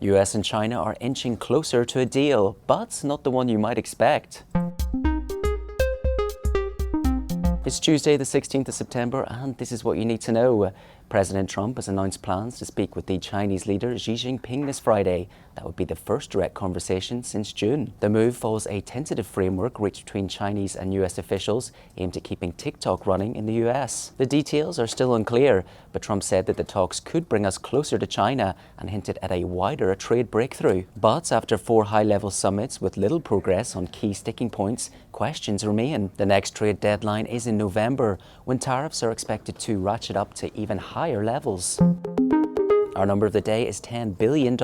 US and China are inching closer to a deal, but not the one you might expect. It's Tuesday, the 16th of September, and this is what you need to know. President Trump has announced plans to speak with the Chinese leader Xi Jinping this Friday. That would be the first direct conversation since June. The move follows a tentative framework reached between Chinese and US officials aimed at keeping TikTok running in the US. The details are still unclear, but Trump said that the talks could bring us closer to China and hinted at a wider trade breakthrough. But after 4 high-level summits with little progress on key sticking points, questions remain. The next trade deadline is in November, when tariffs are expected to ratchet up to even higher levels. Our number of the day is $10 billion.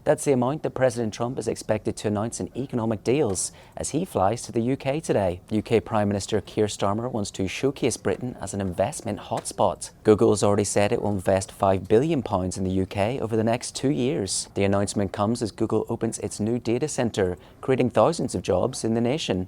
That's the amount that President Trump is expected to announce in economic deals as he flies to the UK today. UK Prime Minister Keir Starmer wants to showcase Britain as an investment hotspot. Google has already said it will invest £5 billion in the UK over the next 2 years. The announcement comes as Google opens its new data centre, creating thousands of jobs in the nation.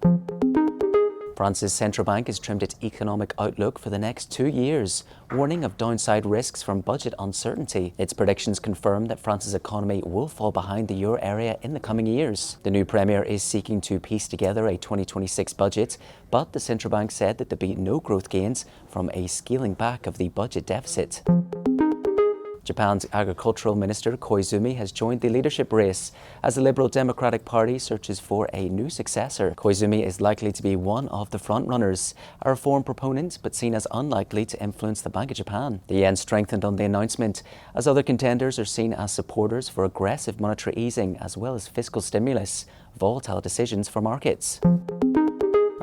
France's central bank has trimmed its economic outlook for the next 2 years, warning of downside risks from budget uncertainty. Its predictions confirm that France's economy will fall behind the euro area in the coming years. The new premier is seeking to piece together a 2026 budget, but the central bank said that there'd be no growth gains from a scaling back of the budget deficit. Japan's agricultural minister Koizumi has joined the leadership race as the Liberal Democratic Party searches for a new successor. Koizumi is likely to be one of the frontrunners, a reform proponent but seen as unlikely to influence the Bank of Japan. The yen strengthened on the announcement, as other contenders are seen as supporters for aggressive monetary easing as well as fiscal stimulus, volatile decisions for markets.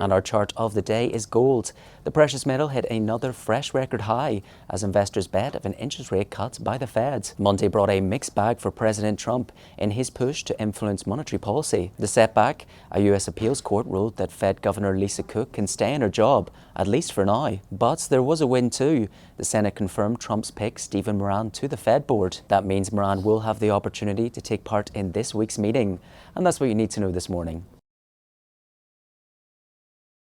And our chart of the day is gold. The precious metal hit another fresh record high as investors bet of an interest rate cut by the Fed. Monday brought a mixed bag for President Trump in his push to influence monetary policy. The setback, a US appeals court ruled that Fed Governor Lisa Cook can stay in her job, at least for now. But there was a win too. The Senate confirmed Trump's pick, Stephen Moran, to the Fed board. That means Moran will have the opportunity to take part in this week's meeting. And that's what you need to know this morning.